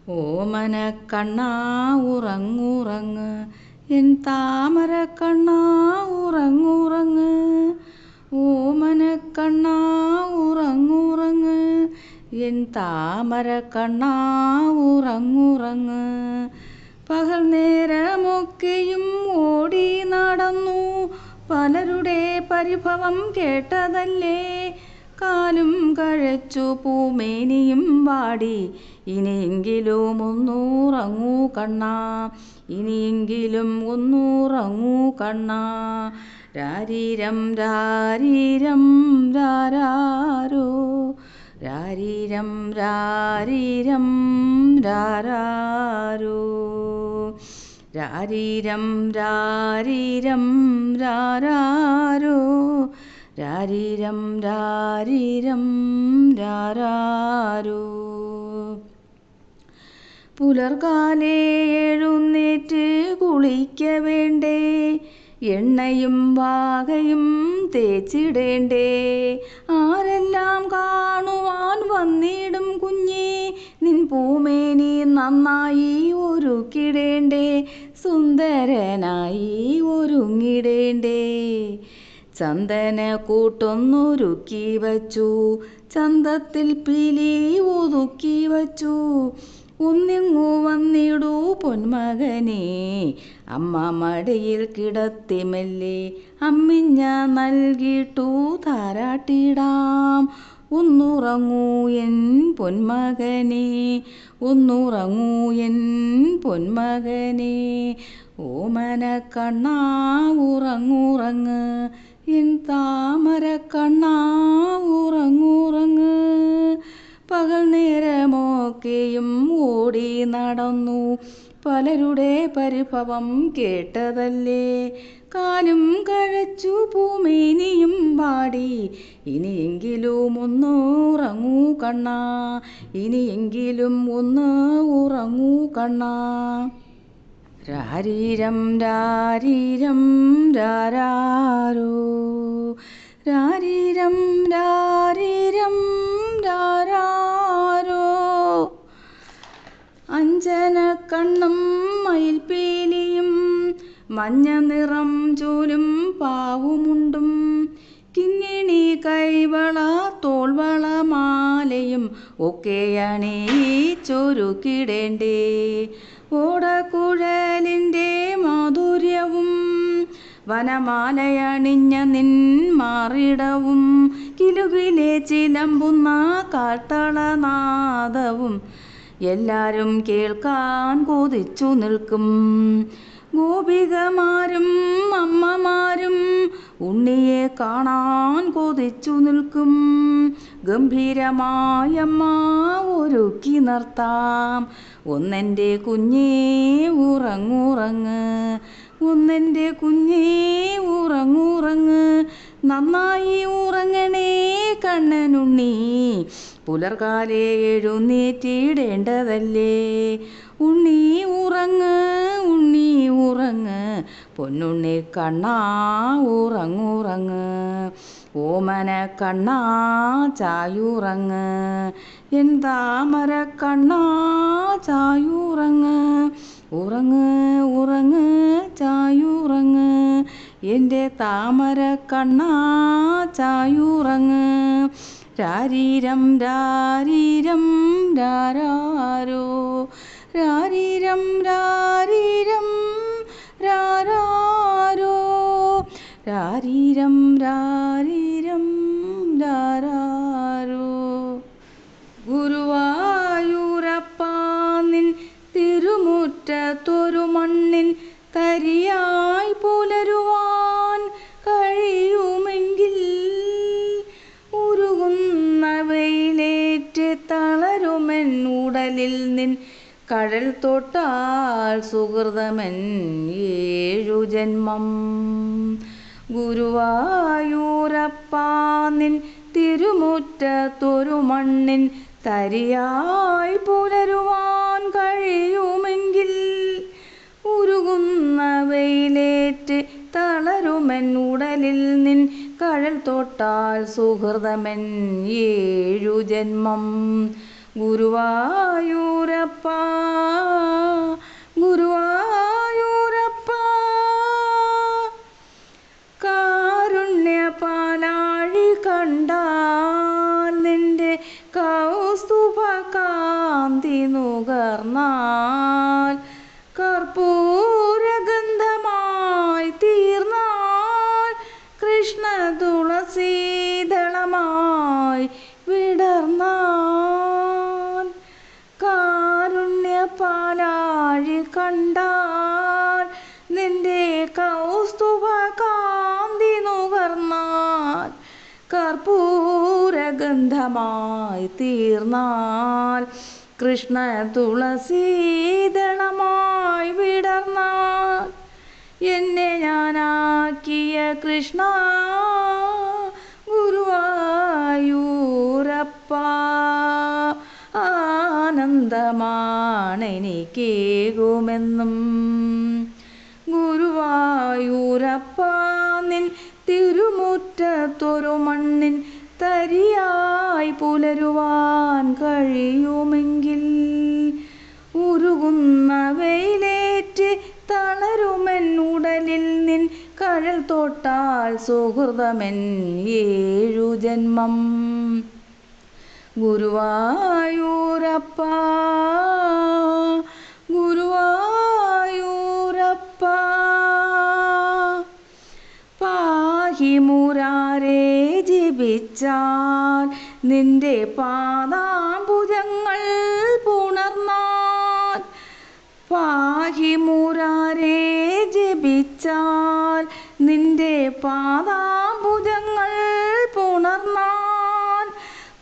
ഓമനക്കണ്ണാ ഉറങ്ങുറങ്ങ്, N താമരക്കണ്ണാ ഉറങ്ങുറങ്ങ്. ഓമനക്കണ്ണാ ഉറങ്ങുറങ്ങ്, N താമരക്കണ്ണാ ഉറങ്ങുറങ്ങ്. പകൽ നേരമൊക്കെയും ഓടി നടന്നു, പലരുടെ പരിഭവം കേട്ടതല്ലേ. കാലും കഴച്ചു പൂമേനിയും വാടി, ഇനിയെങ്കിലും ഒന്നുറങ്ങൂ കണ്ണാ, ഇനിയെങ്കിലും ഒന്നുറങ്ങൂ കണ്ണാ. രാരീരം രാരീരം രാരാരോ, രാരീരം രാരീരം രാരാരോ, രാരീരം രാരീരം രാരാരോ, രാരീരം രാരീരം രാരാരോ. പുലർകാലേ എഴുന്നേറ്റ് കുളിക്ക വേണ്ടേ, എണ്ണയും വാകയും തേച്ചിടേണ്ടേ. ആരെല്ലാം കാണുവാൻ വന്നിടും കുഞ്ഞേ, നിൻ പൂമേനി നന്നായി ഒരുക്കിടേണ്ടേ, സുന്ദരനായി ഒരുങ്ങിടേണ്ടേ. ചന്ദന കൂട്ടൊന്നൊരുക്കി വച്ചു, ചന്തത്തിൽ പീലി ഒതുക്കി വച്ചു. ഒന്നിങ്ങു വന്നിടൂ പൊന്മകനേ, അമ്മ മടിയിൽ കിടത്തി മെല്ലെ അമ്മിഞ്ഞ നൽകിട്ടു താരാട്ടിടാം. ഒന്നുറങ്ങൂ എൻ പൊന്മകനേ, ഒന്നുറങ്ങൂ എൻ പൊന്മകനേ. ഓമനക്കണ്ണാ ഉറങ്ങുറങ്ങ്, എൻ താമരക്കണ്ണാ ഉറങ്ങുറങ്ങ്. പകൽ നേരമൊക്കെയും ഓടി നടന്നു, പലരുടെ പരിഭവം കേട്ടതല്ലേ. കാലും കഴച്ചു പൂമേനിയും വാടി, ഇനിയെങ്കിലും ഒന്നുറങ്ങൂ കണ്ണാ, ഇനിയെങ്കിലും ഒന്ന് ഉറങ്ങൂ കണ്ണാ. രാരീരം രാരീരം രാരാരോ, രാരീരം രാരീരം രാരാരോ. അഞ്ജനക്കണ്ണും മയിൽപ്പീലിയും മഞ്ഞ നിറം ചൂലും പാവുമുണ്ടും, കിങ്ങിണി കൈവള തോൾവള മാലയും ഒക്കെ അണിയിച്ചൊരുക്കിടേണ്ടേ. ഓടക്കുഴലിൻ്റെ മാധുര്യവും വനമാലയണിഞ്ഞ നിൻ മാറിടവും, കിലുകിലെ ചിലമ്പുന്ന കാൽത്തളനാദവും എല്ലാരും കേൾക്കാൻ കൊതിച്ചു നിൽക്കും. ഗോപികമാരും അമ്മമാരും ഉണ്ണിയെ കാണാൻ കൊതിച്ചു നിൽക്കും. ഗംഭീരമായമ്മ ഒരുക്കി നിർത്താം, ഒന്നെൻ്റെ കുഞ്ഞേ ഉറങ്ങുറങ്ങ്, ഒന്നെൻ്റെ കുഞ്ഞേ ഉറങ്ങുറങ്ങ്. നന്നായി ഉറങ്ങണേ കണ്ണനുണ്ണി, പുലർകാലേ എഴുന്നേറ്റിടേണ്ടതല്ലേ. ഉണ്ണി ഉറങ്ങ്, ഉണ്ണി ഉറങ്ങ്, പൊന്നുണ്ണി കണ്ണാ ഉറങ്ങുറങ്ങ്. ഓമനക്കണ്ണാ ചായുറങ്ങ്, എൻ താമരക്കണ്ണാ ചായുറങ്ങ്. ഉറങ്ങ് ഉറങ്ങ് ചായുറങ്ങ്, എൻ്റെ താമരക്കണ്ണാ ചായുറങ്ങ്. രാരീരം രാരീരം രാരാരോ, രാരീരം രാരീരം രാരാരോ, രാരീരം രാരീരം രാരാരോ. ഗുരുവായൂരപ്പാ നിൻ തിരുമുറ്റത്തൊരു മണ്ണിൻ തരിയായി പുലരുവാൻ കഴിയുമെങ്കിൽ, ഉരുകുന്ന വെയിലേറ്റ് തളരുമെൻ ഉടലിൽ നിൻ കഴൽ തൊട്ടാൽ സുഹൃതമെൻ 7 ജന്മം. ഗുരുവായൂരപ്പാ നിൻ തിരുമുറ്റത്തൊരു മണ്ണിൻ തരിയായി പുലരുവാൻ കഴിയുമെങ്കിൽ, ഉരുകുന്ന വെയിലേറ്റ് തളരുമെൻ ഉടലിൽ നിൻ കഴൽ തൊട്ടാൽ സുഹൃതമെൻ 7 ജന്മം. ഗുരുവായൂരപ്പാ വിടർന്നാൽ കർപ്പൂരഗന്ധമായി തീർന്നാൽ കൃഷ്ണ തുളസീദളമായി വിടർന്നാൽ കാരുണ്യപാലാഴി കണ്ടാൽ നിന്റെ കൗസ്തുഭ കാന്തി നുകർന്നാൽ കർപ്പൂരഗന്ധമായി തീർന്നാൽ കൃഷ്ണ തുളസീദളമായി വിടർന്നാൽ എന്നെ ഞാനാക്കിയ കൃഷ്ണ ഗുരുവായൂരപ്പ ആനന്ദമാണെനിക്കേകുമെന്നും ഗുരുവായൂരപ്പ നിൻ തിരുമുറ്റത്തൊരു മണ്ണിൻ തരിയായി പുലരുവാൻ കഴിയുമെങ്കിൽ ഉരുകുന്ന വെയിലേറ്റ് തളരുമെൻ ഉടലിൽ നിൻ കഴൽ തൊട്ടാൽ സുഹൃതമെൻ 7 ജന്മം ഗുരുവായൂരപ്പ ഗുരുവായൂരപ്പ പാഹി മുരാരേ ജപിച്ചാൽ നിന്റെ പാദാംബുജങ്ങൾ പുണർന്നാൽ പാഹി മുരാരേ ജപിച്ചാൽ നിന്റെ പാദാംബുജങ്ങൾ പുണർന്നാൽ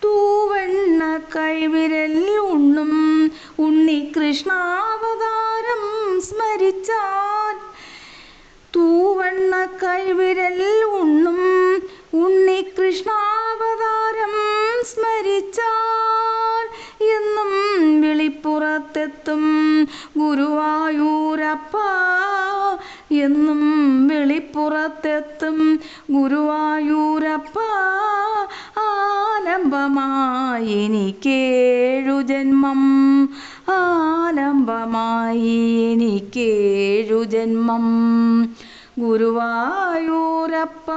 തൂവെണ്ണ കൈവിരൽ ഉണ്ണും ഉണ്ണികൃഷ്ണാവതാരം സ്മരിച്ചാൽ തൂവെണ്ണ കൈവിരൽ ഉണ്ണും ഉണ്ണികൃഷ്ണാവതാരം സ്മരിച്ചാൽ എന്നും വെളിപ്പുറത്തെത്തും ഗുരുവായൂരപ്പ എന്നും വെളിപ്പുറത്തെത്തും ഗുരുവായൂരപ്പ ആലംബമായി എനിക്കേഴു ജന്മം ആലംബമായി എനിക്കേഴു ജന്മം ഗുരുവായൂരപ്പ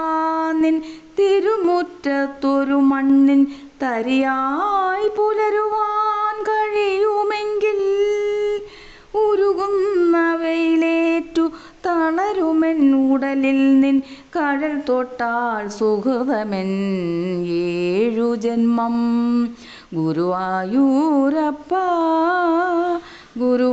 നിൻ തിരുമുറ്റത്തൊരു മണ്ണിൻ തരിയായി പുലരുവാൻ കഴിയുമെങ്കിൽ ഉരുകുന്ന വെയിലേറ്റു തളരുമെൻ ഉടലിൽ നിൻ കഴൽ തൊട്ടാൽ സുഹൃതമെൻ 7 ജന്മം ഗുരുവായൂരപ്പ ഗുരു